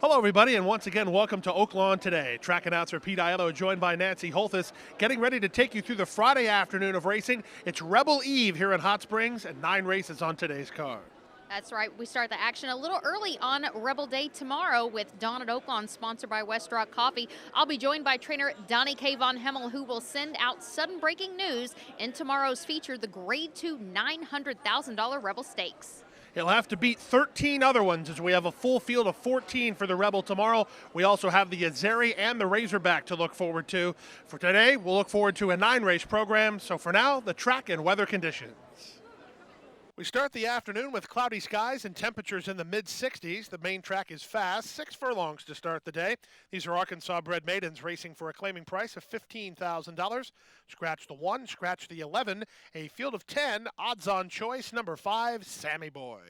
Hello, everybody, and once again, welcome to Oaklawn Today. Track announcer Pete Aiello, joined by Nancy Holthus, getting ready to take you through the Friday afternoon of racing. It's Rebel Eve here in Hot Springs, and 9 races on today's card. That's right. We start the action a little early on Rebel Day tomorrow with Dawn at Oaklawn, sponsored by West Rock Coffee. I'll be joined by trainer Donnie K. Von Hemmel, who will send out sudden breaking news in tomorrow's feature, the Grade 2 $900,000 Rebel Stakes. He'll have to beat 13 other ones as we have a full field of 14 for the Rebel tomorrow. We also have the Azeri and the Razorback to look forward to. For today, we'll look forward to a 9-race program. So for now, the track and weather conditions. We start the afternoon with cloudy skies and temperatures in the mid-60s. The main track is fast, 6 furlongs to start the day. These are Arkansas-bred maidens racing for a claiming price of $15,000. Scratch the 1, scratch the 11. A field of 10, odds-on choice, number 5, Sammy Boy.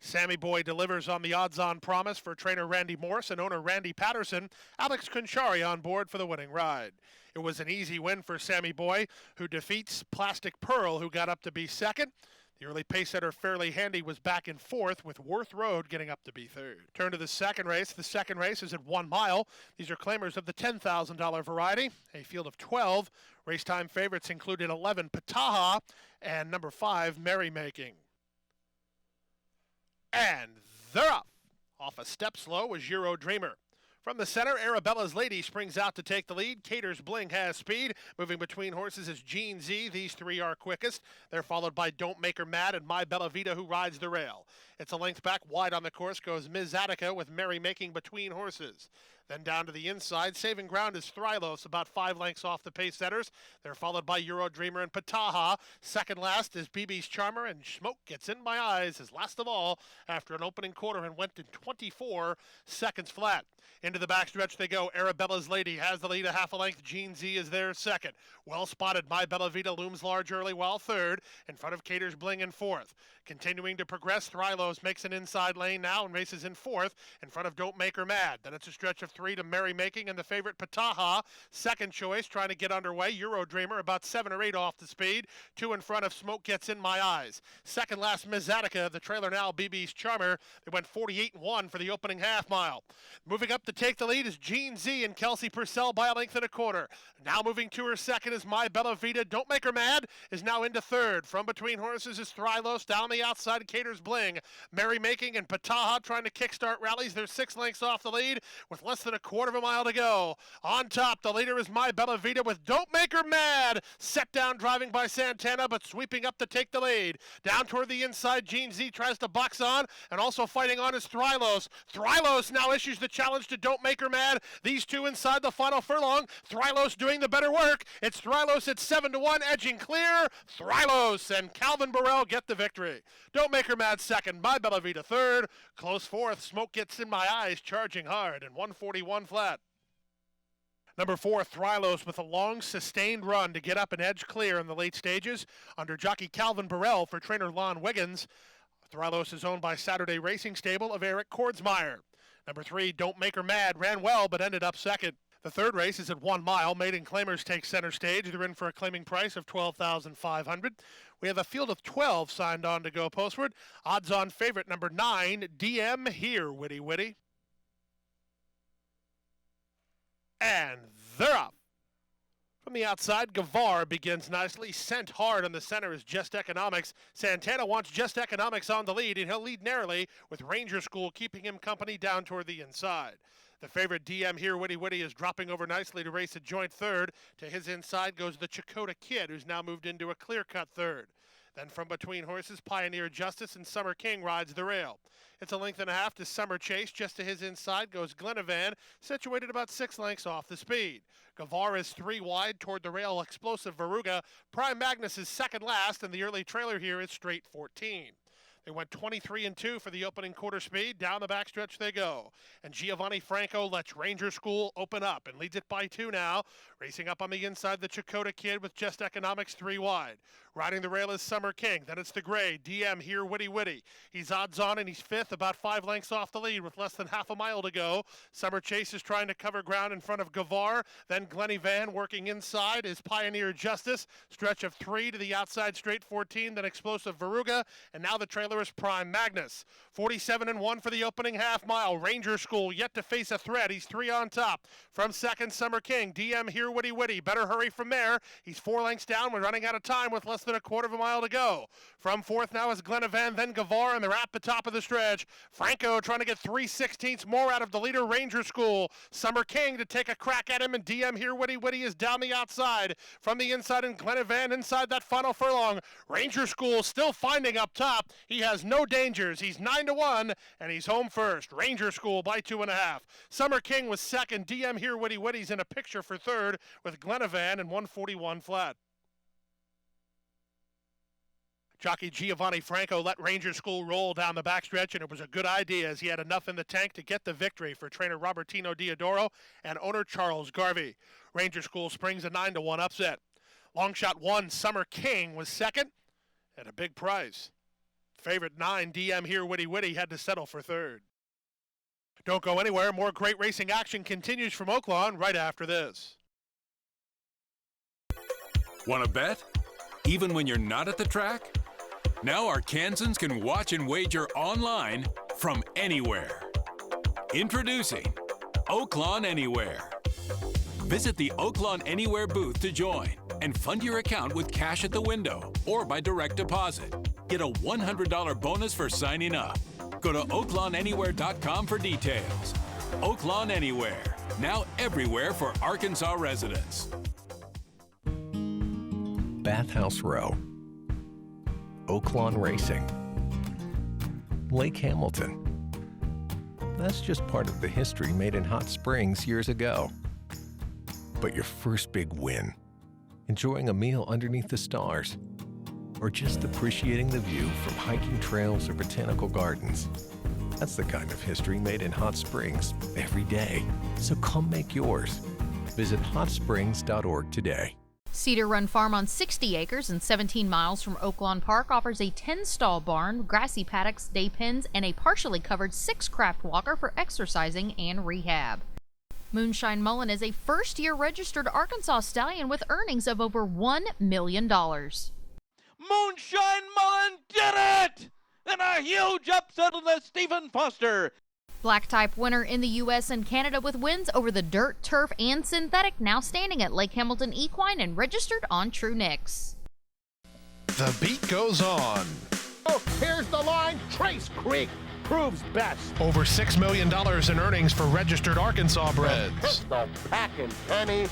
Sammy Boy delivers on the odds-on promise for trainer Randy Morse and owner Randy Patterson. Alex Conchari on board for the winning ride. It was an easy win for Sammy Boy, who defeats Plastic Pearl, who got up to be second. The early pace setter Fairly Handy was back in fourth, with Worth Road getting up to be third. Turn to the second race. The second race is at 1 mile. These are claimers of the $10,000 variety, a field of 12. Race time favorites included 11 Pataha and number 5 Merrymaking. And they're up. Off a step slow was Euro Dreamer. From the center, Arabella's Lady springs out to take the lead. Cater's Bling has speed. Moving between horses is Gene Z. These three are quickest. They're followed by Don't Make Her Mad and My Bella Vita, who rides the rail. It's a length back. Wide on the course goes Ms. Attica with Merrymaking between horses. Then down to the inside, saving ground is Thrylos, about 5 lengths off the pace setters. They're followed by Euro Dreamer and Pataha. Second last is BB's Charmer, and Smoke Gets In My Eyes is last of all after an opening quarter and went in 24 seconds flat. Into the backstretch they go. Arabella's Lady has the lead a half a length. Gene Z is there second. Well spotted. My Bella Vita looms large early while third. In front of Cater's Bling in fourth. Continuing to progress, Thrylos makes an inside lane now and races in fourth in front of Don't Make Her Mad. Then it's a stretch of 3 to Merrymaking and the favorite Pataha. Second choice trying to get underway. Euro Dreamer about 7 or 8 off the speed. 2 in front of Smoke Gets In My Eyes. Second last Ms. Attica. The trailer now BB's Charmer. They went 48-1 for the opening half mile. Moving up to take the lead is Gene Z and Kelsey Purcell by a length and a quarter. Now moving to her second is My Bella Vita. Don't Make Her Mad is now into third. From between horses is Thrylos. Down the outside, Cater's Bling. Merrymaking and Pataha trying to kickstart rallies. They're 6 lengths off the lead with less than a quarter of a mile to go. On top, the leader is My Bella Vita with Don't Make Her Mad. Set down driving by Santana, but sweeping up to take the lead. Down toward the inside, Gene Z tries to box on, and also fighting on is Thrylos. Thrylos now issues the challenge to Don't Make Her Mad. These two inside the final furlong. Thrylos doing the better work. It's Thrylos at 7-1, edging clear. Thrylos and Calvin Burrell get the victory. Don't Make Her Mad second. My Bella Vita third. Close fourth. Smoke Gets In My Eyes charging hard and 141 flat. Number 4, Thrylos with a long, sustained run to get up and edge clear in the late stages under jockey Calvin Burrell for trainer Lon Wiggins. Thrylos is owned by Saturday Racing Stable of Eric Kordsmeyer. Number 3, Don't Make Her Mad ran well but ended up second. The third race is at 1 mile. Maiden Claimers take center stage. They're in for a claiming price of $12,500. We have a field of 12 signed on to go postward. Odds on favorite number 9, DM Here, Witty Witty. And they're up. From the outside, Gavar begins nicely. Sent hard on the center is Just Economics. Santana wants Just Economics on the lead, and he'll lead narrowly with Ranger School keeping him company down toward the inside. The favorite DM Here, Witty Witty, is dropping over nicely to race a joint third. To his inside goes the Chakota Kid, who's now moved into a clear-cut third. Then from between horses, Pioneer Justice and Summer King rides the rail. It's a length and a half to Summer Chase. Just to his inside goes Glenavon, situated about 6 lengths off the speed. Gavar is 3 wide toward the rail. Explosive Veruga. Prime Magnus is second last, and the early trailer here is straight 14. They went 23-2 for the opening quarter speed. Down the backstretch they go. And Giovanni Franco lets Ranger School open up and leads it by 2 now. Racing up on the inside, the Chakota Kid with Just Economics 3 wide. Riding the rail is Summer King. Then it's the gray, DM Here, Witty Witty. He's odds on and he's 5th, about 5 lengths off the lead with less than half a mile to go. Summer Chase is trying to cover ground in front of Gavar. Then Glenny Van working inside is Pioneer Justice. Stretch of 3 to the outside, straight 14, then Explosive Veruga. And now the trailer is Prime Magnus. 47-1 for the opening half mile. Ranger School yet to face a threat. He's 3 on top. From second, Summer King. DM Here, Witty Witty. Better hurry from there. He's 4 lengths down. We're running out of time with less than a quarter of a mile to go. From fourth now is Glenavon, then Gavar, and they're at the top of the stretch. Franco trying to get 3/16 more out of the leader, Ranger School. Summer King to take a crack at him, and DM Here, Witty Witty is down the outside. From the inside, and Glenavon inside that final furlong. Ranger School still finding up top. He has no dangers. He's 9-1, and he's home first. Ranger School by 2.5. Summer King was second. DM Here, Witty Witty's in a picture for third with Glenavon and 141 flat. Jockey Giovanni Franco let Ranger School roll down the backstretch, and it was a good idea as he had enough in the tank to get the victory for trainer Robertino Diodoro and owner Charles Garvey. Ranger School springs a 9-1 upset. Long shot 1, Summer King was second at a big price. Favorite 9, DM Here, Witty Witty, had to settle for third. Don't go anywhere. More great racing action continues from Oaklawn right after this. Want to bet? Even when you're not at the track? Now Arkansans can watch and wager online from anywhere. Introducing Oaklawn Anywhere. Visit the Oaklawn Anywhere booth to join and fund your account with cash at the window or by direct deposit. Get a $100 bonus for signing up. Go to oaklawnanywhere.com for details. Oaklawn Anywhere, now everywhere for Arkansas residents. Bathhouse Row, Oaklawn Racing, Lake Hamilton. That's just part of the history made in Hot Springs years ago. But your first big win, enjoying a meal underneath the stars, or just appreciating the view from hiking trails or botanical gardens. That's the kind of history made in Hot Springs every day. So come make yours. Visit hotsprings.org today. Cedar Run Farm on 60 acres and 17 miles from Oaklawn Park offers a 10-stall barn, grassy paddocks, day pens, and a partially covered 6-craft walker for exercising and rehab. Moonshine Mullen is a first-year registered Arkansas stallion with earnings of over $1 million. Moonshine Mullen did it! And a huge upset of the Stephen Foster. Black type winner in the U.S. and Canada with wins over the dirt, turf, and synthetic, now standing at Lake Hamilton Equine and registered on True Nicks. The beat goes on. Oh, here's the line. Trace Creek proves best. Over $6 million in earnings for registered Arkansas breds. Pistol Packin' Penny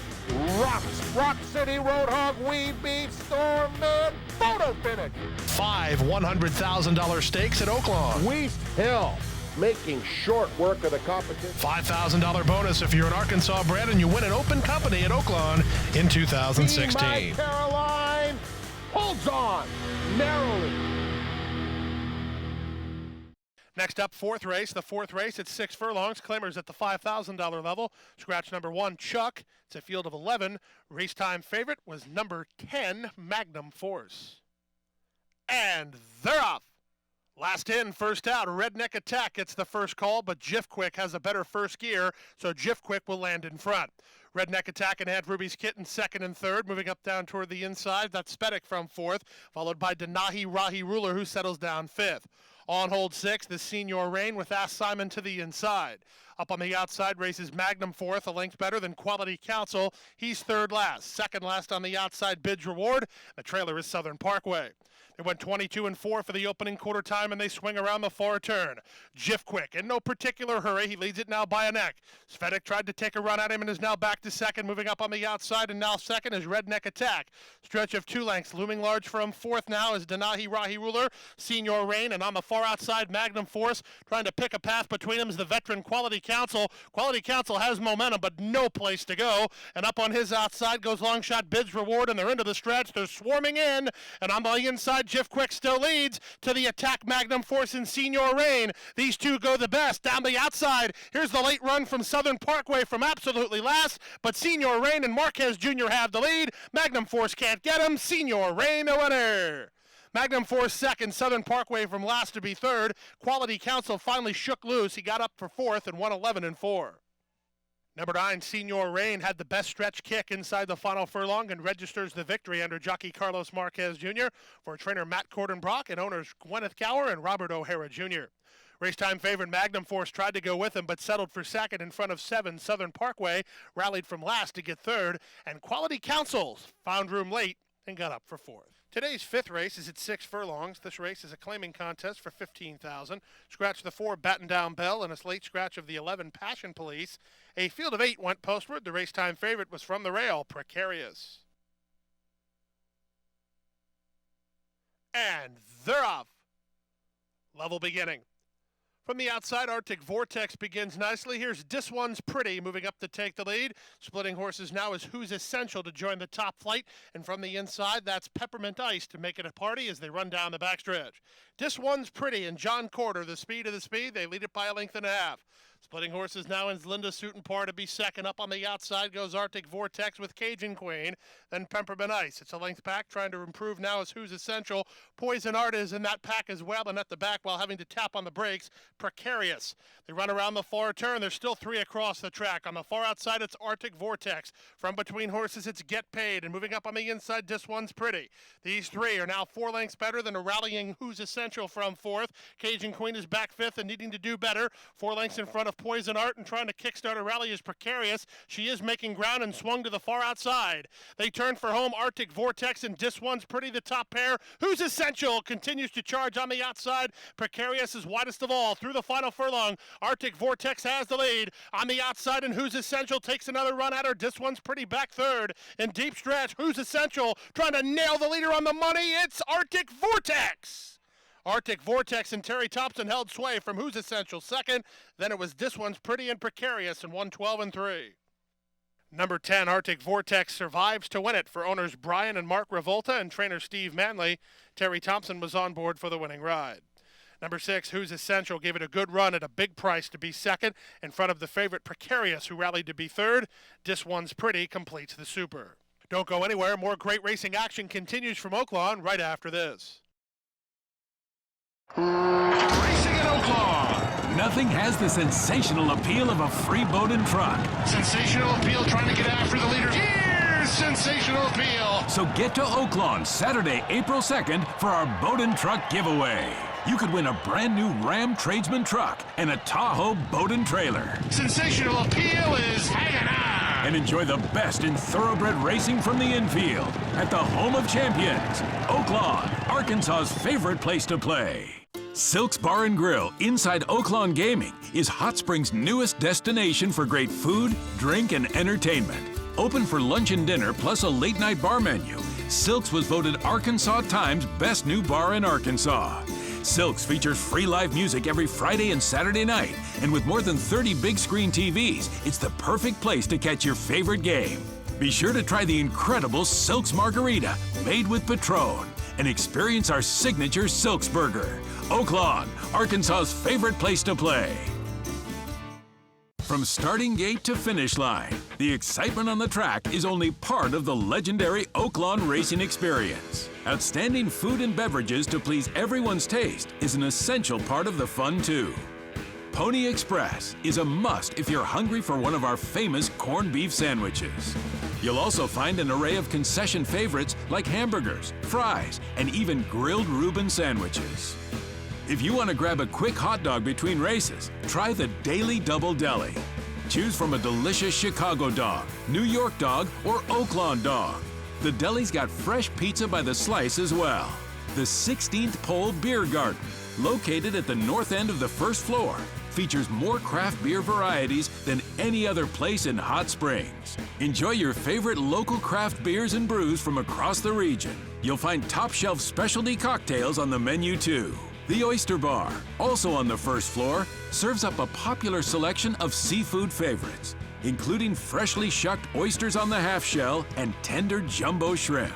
rocks. Rock City Roadhog, Weed Beef, Storm Man, photo finish. 5 $100,000 stakes at Oaklawn. Weast Hill making short work of the competition. $5,000 bonus if you're an Arkansas bred and you win an open company at Oaklawn in 2016. Be My Caroline holds on narrowly. Next up, fourth race. The fourth race at 6 furlongs. Claimers at the $5,000 level. Scratch number 1, Chuck. It's a field of 11. Race time favorite was number 10, Magnum Force. And they're off. Last in, first out. Redneck Attack gets the first call, but Jiff Quick has a better first gear, so Jiff Quick will land in front. Redneck Attack and Aunt Ruby's Kitten second and third. Moving up down toward the inside, that's Spedic from fourth, followed by Denahi Rahi Ruler, who settles down fifth. On hold six, the Senior Rain with Ask Simon to the inside. Up on the outside races Magnum fourth, a length better than Quality Council. He's third last. Second last on the outside, Bid's Reward. The trailer is Southern Parkway. They went 22-4 for the opening quarter time, and they swing around the far turn. Jiff Quick, in no particular hurry. He leads it now by a neck. Svedic tried to take a run at him and is now back to second. Moving up on the outside, and now second is Redneck Attack. Stretch of 2 lengths. Looming large from fourth now is Denahi Rahi Ruler, Senior Rain, and on the far outside, Magnum Force. Trying to pick a path between them is the veteran Quality Council. Quality Council has momentum, but no place to go. And up on his outside goes long shot Bid's Reward, and they're into the stretch. They're swarming in, and on the inside, Jiff Quick still leads to the Attack, Magnum Force, and Senior Rain. These two go the best. Down the outside, here's the late run from Southern Parkway from absolutely last, but Senior Rain and Marquez Jr. have the lead. Magnum Force can't get him. Senior Rain the winner. Magnum Force second, Southern Parkway from last to be third. Quality Council finally shook loose. He got up for fourth and won 11-4. Number 9, Senior Rain, had the best stretch kick inside the final furlong and registers the victory under jockey Carlos Marquez Jr. for trainer Matt Cordenbrock and owners Gwyneth Gower and Robert O'Hara Jr. Race-time favorite Magnum Force tried to go with him, but settled for second in front of 7, Southern Parkway, rallied from last to get third, and Quality Councils found room late and got up for fourth. Today's 5th race is at 6 furlongs. This race is a claiming contest for $15,000. Scratch the 4 Batten Down Bell and a late scratch of the 11 Passion Police. A field of 8 went postward. The race-time favorite was from the rail, Precarious. And they're off. Level beginning. From the outside, Arctic Vortex begins nicely. Here's This One's Pretty moving up to take the lead. Splitting horses now is Who's Essential to join the top flight. And from the inside, that's Peppermint Ice to make it a party as they run down the backstretch. This One's Pretty and John Corder, the speed of the speed. They lead it by a length and a half. Splitting horses now is Linda Suitenpar to be second. Up on the outside goes Arctic Vortex with Cajun Queen. Then Peppermint Ice. It's a length pack. Trying to improve now is Who's Essential. Poison Art is in that pack as well and at the back while having to tap on the brakes. Precarious. They run around the far turn. There's still 3 across the track. On the far outside, it's Arctic Vortex. From between horses, it's Get Paid. And moving up on the inside, This One's Pretty. These 3 are now 4 lengths better than a rallying Who's Essential from 4th. Cajun Queen is back 5th and needing to do better. 4 lengths in front of Poison Art and trying to kickstart a rally is Precarious. She is making ground and swung to the far outside. They turn for home, Arctic Vortex and This One's Pretty, the top pair. Who's Essential continues to charge on the outside. Precarious is widest of all through the final furlong. Arctic Vortex has the lead on the outside, and Who's Essential takes another run at her. This One's Pretty back third. In deep stretch, Who's Essential trying to nail the leader on the money. It's Arctic Vortex. Arctic Vortex and Terry Thompson held sway from Who's Essential second. Then it was This One's Pretty and Precarious and 112-3. Number 10, Arctic Vortex survives to win it for owners Brian and Mark Revolta and trainer Steve Manley. Terry Thompson was on board for the winning ride. Number 6, Who's Essential, gave it a good run at a big price to be second in front of the favorite Precarious, who rallied to be third. This One's Pretty completes the super. Don't go anywhere. More great racing action continues from Oaklawn right after this. Racing at Oaklawn. Nothing has the sensational appeal of a free boat and truck. Sensational appeal trying to get after the leader. Here's sensational appeal. So get to Oaklawn Saturday, April 2nd for our boat and truck giveaway. You could win a brand new Ram Tradesman truck and a Tahoe boat and trailer. Sensational appeal is hanging on. And enjoy the best in thoroughbred racing from the infield at the home of champions, Oaklawn, Arkansas's favorite place to play. Silk's Bar and Grill inside Oaklawn Gaming is Hot Springs' newest destination for great food, drink, and entertainment. Open for lunch and dinner plus a late-night bar menu, Silk's was voted Arkansas Times Best New Bar in Arkansas. Silk's features free live music every Friday and Saturday night, and with more than 30 big screen TVs, it's the perfect place to catch your favorite game. Be sure to try the incredible Silk's Margarita, made with Patron, and experience our signature Silk's Burger. Oaklawn, Arkansas's favorite place to play. From starting gate to finish line, the excitement on the track is only part of the legendary Oaklawn racing experience. Outstanding food and beverages to please everyone's taste is an essential part of the fun, too. Pony Express is a must if you're hungry for one of our famous corned beef sandwiches. You'll also find an array of concession favorites like hamburgers, fries, and even grilled Reuben sandwiches. If you want to grab a quick hot dog between races, try the Daily Double Deli. Choose from a delicious Chicago dog, New York dog, or Oaklawn dog. The deli's got fresh pizza by the slice as well. The 16th Pole Beer Garden, located at the north end of the first floor, features more craft beer varieties than any other place in Hot Springs. Enjoy your favorite local craft beers and brews from across the region. You'll find top-shelf specialty cocktails on the menu too. The Oyster Bar, also on the first floor, serves up a popular selection of seafood favorites, including freshly shucked oysters on the half shell and tender jumbo shrimp.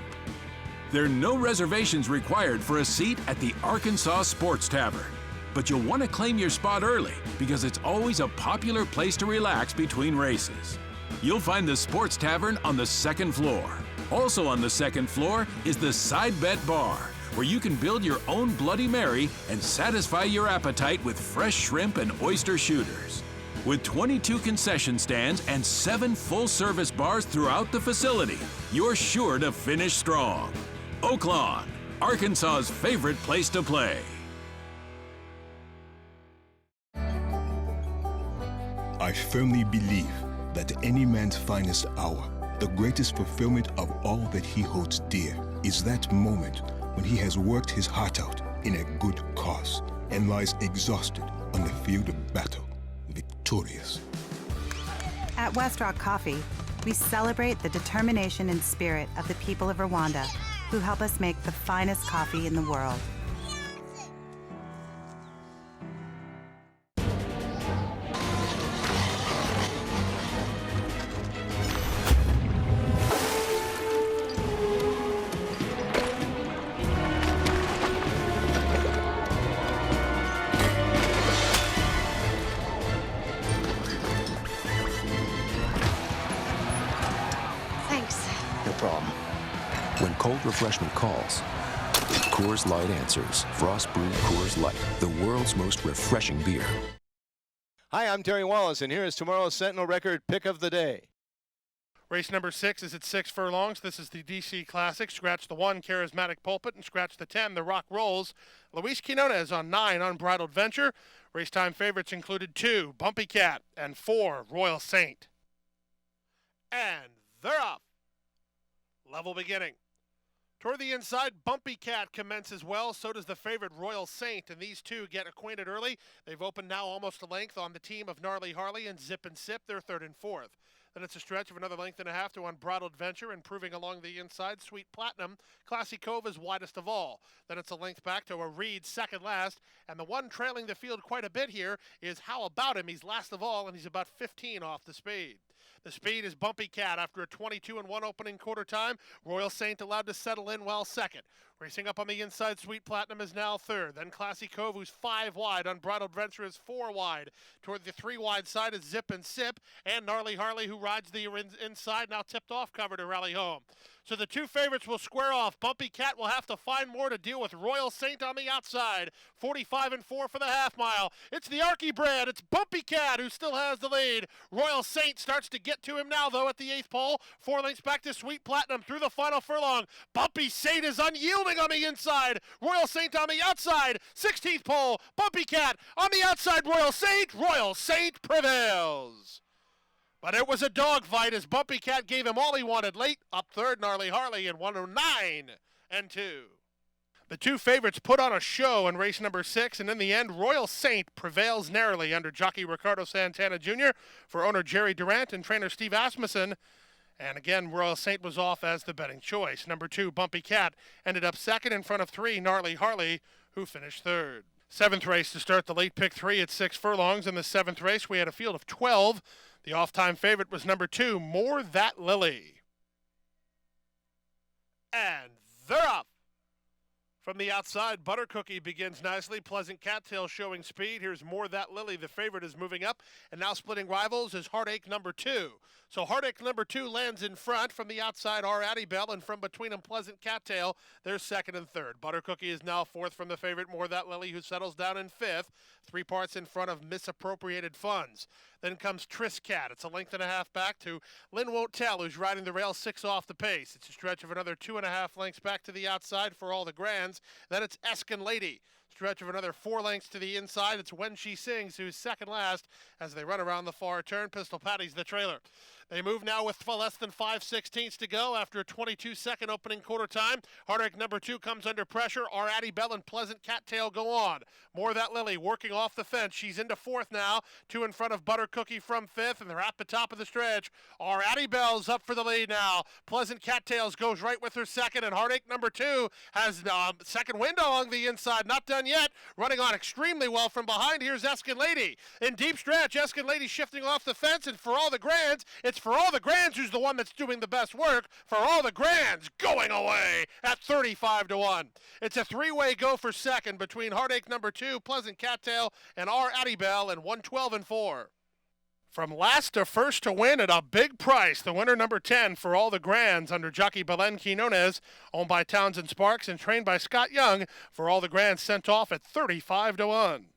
There are no reservations required for a seat at the Arkansas Sports Tavern, but you'll want to claim your spot early because it's always a popular place to relax between races. You'll find the Sports Tavern on the second floor. Also on the second floor is the Side Bet Bar, where you can build your own Bloody Mary and satisfy your appetite with fresh shrimp and oyster shooters. With 22 concession stands and 7 full-service bars throughout the facility, you're sure to finish strong. Oaklawn, Arkansas's favorite place to play. I firmly believe that any man's finest hour, the greatest fulfillment of all that he holds dear, is that moment when he has worked his heart out in a good cause and lies exhausted on the field of battle, victorious. At West Rock Coffee, we celebrate the determination and spirit of the people of Rwanda who help us make the finest coffee in the world. When cold refreshment calls, Coors Light answers. Frost brewed Coors Light, the world's most refreshing beer. Hi, I'm Terry Wallace, and here is tomorrow's Sentinel Record pick of the day. Race number 6 is at 6 furlongs. This is the DC Classic. Scratch the 1, Charismatic Pulpit, and scratch the 10, The Rock Rolls. Luis Quinones on 9, Unbridled Venture. Race time favorites included 2, Bumpy Cat, and 4, Royal Saint. And they're off. Level beginning. Toward the inside, Bumpy Cat commences well. So does the favorite Royal Saint, and these two get acquainted early. They've opened now almost a length on the team of Gnarly Harley and Zip and Sip. They're 3rd and 4th. Then it's a stretch of another length and a half to Unbridled Venture, improving along the inside. Sweet Platinum, Classy Cove is widest of all. Then it's a length back to a Reed, second last. And the one trailing the field quite a bit here is How About Him. He's last of all, and he's about 15 off the speed. The speed is Bumpy Cat after a 22-1 opening quarter time. Royal Saint allowed to settle in well second. Racing up on the inside, Sweet Platinum is now 3rd. Then Classy Cove, who's 5 wide. Unbridled Venture is 4 wide. Toward the 3 wide side is Zip and Sip. And Gnarly Harley, who rides the inside, now tipped off cover to rally home. So the two favorites will square off. Bumpy Cat will have to find more to deal with Royal Saint on the outside. 45 and 4 for the half mile. It's the Archie Brad. It's Bumpy Cat who still has the lead. Royal Saint starts to get to him now, though, at the 8th pole. 4 lengths back to Sweet Platinum through the final furlong. Bumpy Saint is unyielding on the inside. Royal Saint on the outside. 16th pole. Bumpy Cat on the outside. Royal Saint. Royal Saint prevails. But it was a dogfight as Bumpy Cat gave him all he wanted late. Up 3rd, Gnarly Harley in 109 and 2. The two favorites put on a show in race number 6, and in the end, Royal Saint prevails narrowly under jockey Ricardo Santana Jr. for owner Jerry Durant and trainer Steve Asmussen. And again, Royal Saint was off as the betting choice. Number 2, Bumpy Cat, ended up 2nd in front of 3, Gnarly Harley, who finished 3rd. 7th race to start the late pick 3 at 6 furlongs. In the 7th race, we had a field of 12. The off-time favorite was number 2, More That Lily. And they're up. From the outside, Butter Cookie begins nicely. Pleasant Cattail showing speed. Here's More That Lily. The favorite is moving up. And now splitting rivals is Heartache number 2. So Heartache number 2 lands in front. From the outside, Our Addie Bell. And from between them, Pleasant Cattail. They're second and third. Butter Cookie is now fourth from the favorite, More That Lily, who settles down in fifth. 3 parts in front of Misappropriated Funds. Then comes Tris Cat. It's a length and a half back to Lynn Won't Tell, who's riding the rail 6 off the pace. It's a stretch of another 2.5 lengths back to the outside for All the Grands. Then it's Eskin Lady. Stretch of another 4 lengths to the inside. It's When She Sings, who's second last as they run around the far turn. Pistol Patty's the trailer. They move now with less than 5/16 to go after a 22-second opening quarter time. Heartache number 2 comes under pressure. Our Addie Bell and Pleasant Cattail go on. More That Lily working off the fence. She's into fourth now. 2 in front of Butter Cookie from fifth, and they're at the top of the stretch. Our Addie Bell's up for the lead now. Pleasant Cattails goes right with her second, and Heartache number 2 has second window along the inside. Not done yet. Running on extremely well from behind. Here's Eskin Lady. In deep stretch, Eskin Lady shifting off the fence, and for All the Grands, it's For All the Grands who's the one that's doing the best work. For All the Grands going away at 35-1. It's a 3-way go for second between Heartache number 2, Pleasant Cattail, and Our Addie Bell, and 112-4. From last to first to win at a big price, the winner number 10 For All the Grands under jockey Belen Quinones, owned by Townsend Sparks and trained by Scott Young. For All the Grands sent off at 35-1.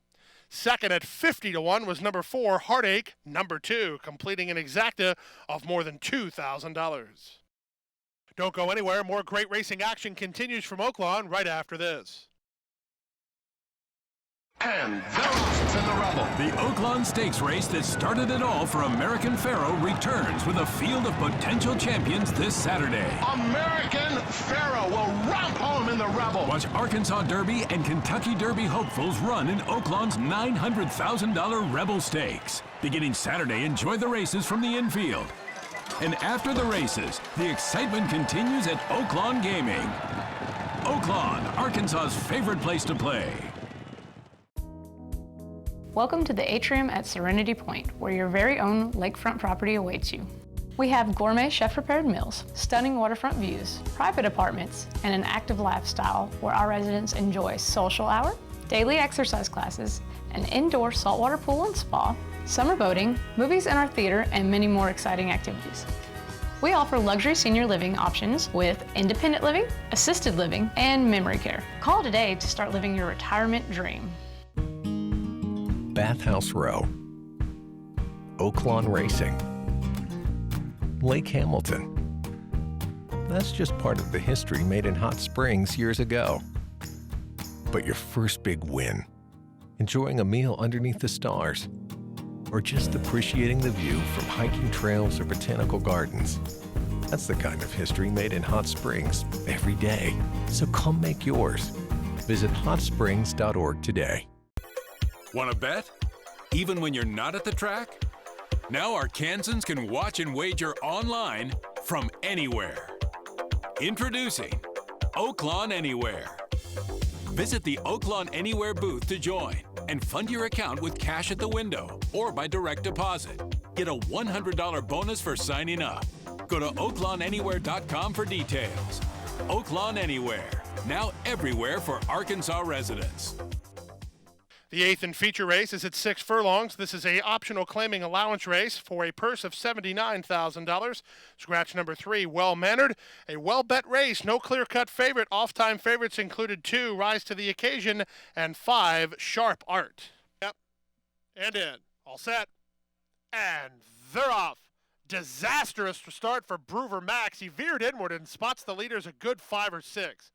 Second at 50-1 was number 4, Heartache number 2, completing an exacta of more than $2,000. Don't go anywhere. More great racing action continues from Oaklawn right after this. And they're off in the Rebel. The Oaklawn Stakes race that started it all for American Pharoah returns with a field of potential champions this Saturday. American Pharoah will romp home in the Rebel. Watch Arkansas Derby and Kentucky Derby hopefuls run in Oaklawn's $900,000 Rebel Stakes. Beginning Saturday, enjoy the races from the infield. And after the races, the excitement continues at Oaklawn Gaming. Oaklawn, Arkansas's favorite place to play. Welcome to the atrium at Serenity Point, where your very own lakefront property awaits you. We have gourmet chef-prepared meals, stunning waterfront views, private apartments, and an active lifestyle where our residents enjoy social hour, daily exercise classes, an indoor saltwater pool and spa, summer boating, movies in our theater, and many more exciting activities. We offer luxury senior living options with independent living, assisted living, and memory care. Call today to start living your retirement dream. Bathhouse Row, Oaklawn Racing, Lake Hamilton. That's just part of the history made in Hot Springs years ago. But your first big win, enjoying a meal underneath the stars, or just appreciating the view from hiking trails or botanical gardens. That's the kind of history made in Hot Springs every day. So come make yours. Visit hotsprings.org today. Want to bet? Even when you're not at the track? Now Arkansans can watch and wager online from anywhere. Introducing Oaklawn Anywhere. Visit the Oaklawn Anywhere booth to join and fund your account with cash at the window or by direct deposit. Get a $100 bonus for signing up. Go to oaklawnanywhere.com for details. Oaklawn Anywhere, now everywhere for Arkansas residents. The 8th and feature race is at 6 furlongs. This is a optional claiming allowance race for a purse of $79,000. Scratch number 3, Well Mannered. A well-bet race, no clear-cut favorite. Off-time favorites included 2, Rise to the Occasion, and 5, Sharp Art. Yep, and in. All set. And they're off. Disastrous start for Bruver Max. He veered inward and spots the leaders a good 5 or 6.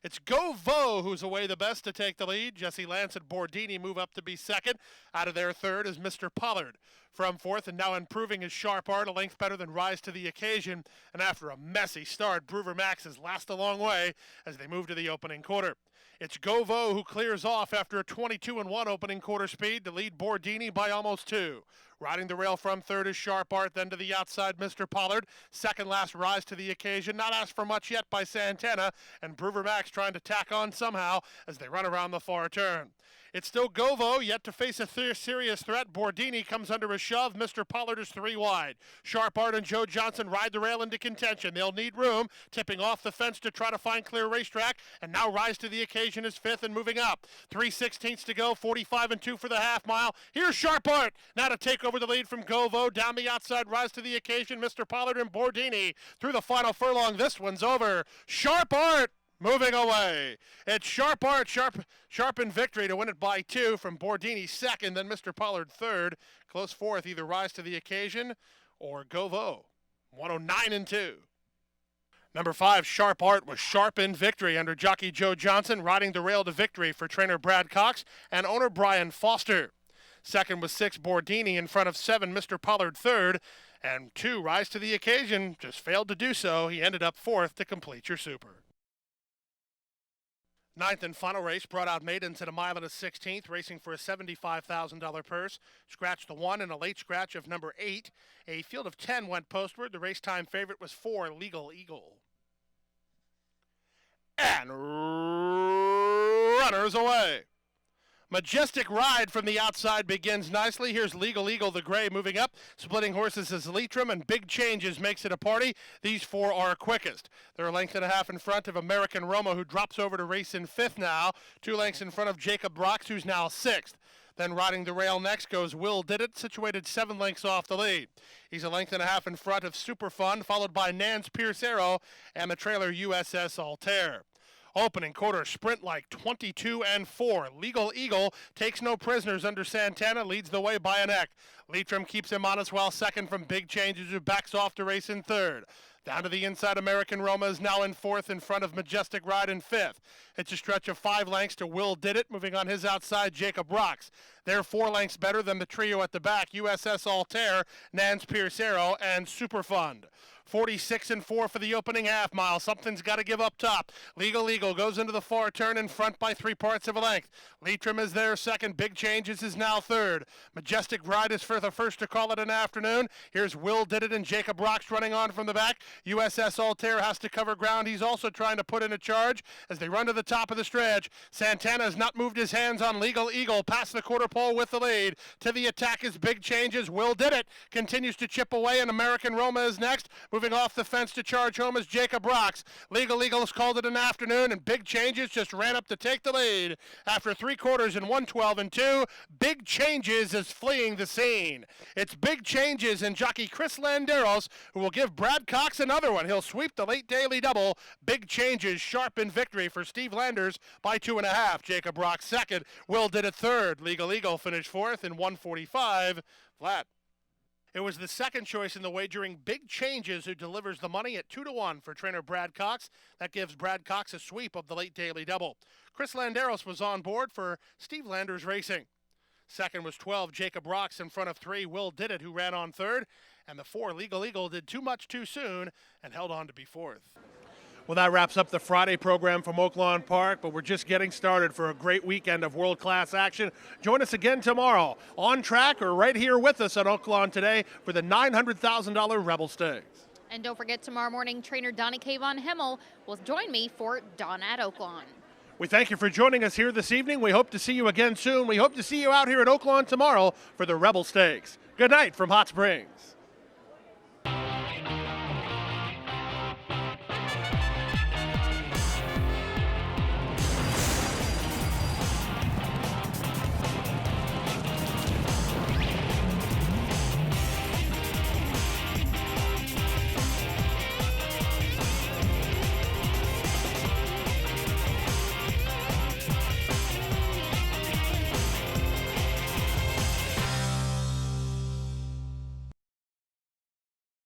It's Go Vo who's away the best to take the lead. Jesse Lance and Bordini move up to be second. Out of their third is Mr. Pollard. From fourth and now improving is Sharp Art, a length better than Rise to the Occasion. And after a messy start, Bruver Max is last a long way as they move to the opening quarter. It's Go Vo who clears off after a 22-1 opening quarter speed to lead Bordini by almost 2. Riding the rail from third is Sharp Art, then to the outside, Mr. Pollard. Second last, Rise to the Occasion. Not asked for much yet by Santana, and Bruver Max trying to tack on somehow as they run around the far turn. It's still Govo, yet to face a serious threat. Bordini comes under a shove. Mr. Pollard is 3 wide. Sharp Art and Joe Johnson ride the rail into contention. They'll need room, tipping off the fence to try to find clear racetrack, and now rise to the occasion is 5th and moving up. 3/16 to go, 45 and 2 for the half mile. Here's Sharp Art, now to take over the lead from Govo. Down the outside, rise to the occasion, Mr. Pollard and Bordini. Through the final furlong, this one's over. Sharp Art moving away. It's Sharp Art, sharp in victory to win it by 2 from Bordini 2nd, then Mr. Pollard 3rd. Close 4th, either rise to the occasion or Govo. 109 and 2. Number 5, Sharp Art, was sharp in victory under jockey Joe Johnson, riding the rail to victory for trainer Brad Cox and owner Brian Foster. Second was 6, Bordini, in front of 7, Mr. Pollard 3rd, and 2, rise to the occasion, just failed to do so. He ended up 4th to complete your super. 9th and final race brought out maidens at a mile and a 16th, racing for a $75,000 purse. Scratch the 1 and a late scratch of number 8. A field of 10 went postward. The race time favorite was 4, Legal Eagle. And runners away. Majestic Ride from the outside begins nicely. Here's Legal Eagle, the gray, moving up. Splitting horses is Leitrim, and Big Changes makes it a party. These 4 are quickest. They're a length and a half in front of American Roma, who drops over to race in 5th now. 2 lengths in front of Jacob Brox, who's now 6th. Then riding the rail next goes Will Did It, situated 7 lengths off the lead. He's a length and a half in front of Super Fun, followed by Nance Pierce Arrow and the trailer USS Altair. Opening quarter sprint like 22 and 4. Legal Eagle takes no prisoners under Santana, leads the way by a neck. Leitrim keeps him honest, while second from Big Changes, who backs off to race in 3rd. Down to the inside, American Roma is now in 4th in front of Majestic Ride in 5th. It's a stretch of 5 lengths to Will Did It, moving on his outside, Jacob Rocks. They're 4 lengths better than the trio at the back, USS Altair, Nance Pierce Arrow, and Super Fund. 46 and 4 for the opening half mile. Something's got to give up top. Legal Eagle goes into the far turn in front by 3/4 of a length. Leitrim is there second. Big Changes is now 3rd. Majestic Ride is for the first to call it an afternoon. Here's Will Did It and Jacob Rocks running on from the back. USS Altair has to cover ground. He's also trying to put in a charge as they run to the top of the stretch. Santana has not moved his hands on Legal Eagle past the quarter pole with the lead. To the attack is Big Changes. Will Did It continues to chip away, and American Roma is next. Moving off the fence to charge home is Jacob Rocks. Legal Eagles called it an afternoon, and Big Changes just ran up to take the lead. After 3/4 and 112 and 2, Big Changes is fleeing the scene. It's Big Changes and jockey Chris Landeros who will give Brad Cox another one. He'll sweep the late daily double. Big Changes sharp in victory for Steve Landers by 2.5. Jacob Rocks second. Will Did It 3rd. Legal Eagle finished 4th in 145 flat. It was the second choice in the wagering, Big Changes, who delivers the money at 2-1 for trainer Brad Cox. That gives Brad Cox a sweep of the late daily double. Chris Landeros was on board for Steve Landers Racing. Second was 12, Jacob Rocks, in front of 3, Will Did It, who ran on 3rd. And the 4, Legal Eagle, did too much too soon and held on to be 4th. Well, that wraps up the Friday program from Oaklawn Park, but we're just getting started for a great weekend of world-class action. Join us again tomorrow, on track or right here with us at Oaklawn today for the $900,000 Rebel Stakes. And don't forget, tomorrow morning, trainer Donnie K. Von Hemmel will join me for Dawn at Oaklawn. We thank you for joining us here this evening. We hope to see you again soon. We hope to see you out here at Oaklawn tomorrow for the Rebel Stakes. Good night from Hot Springs.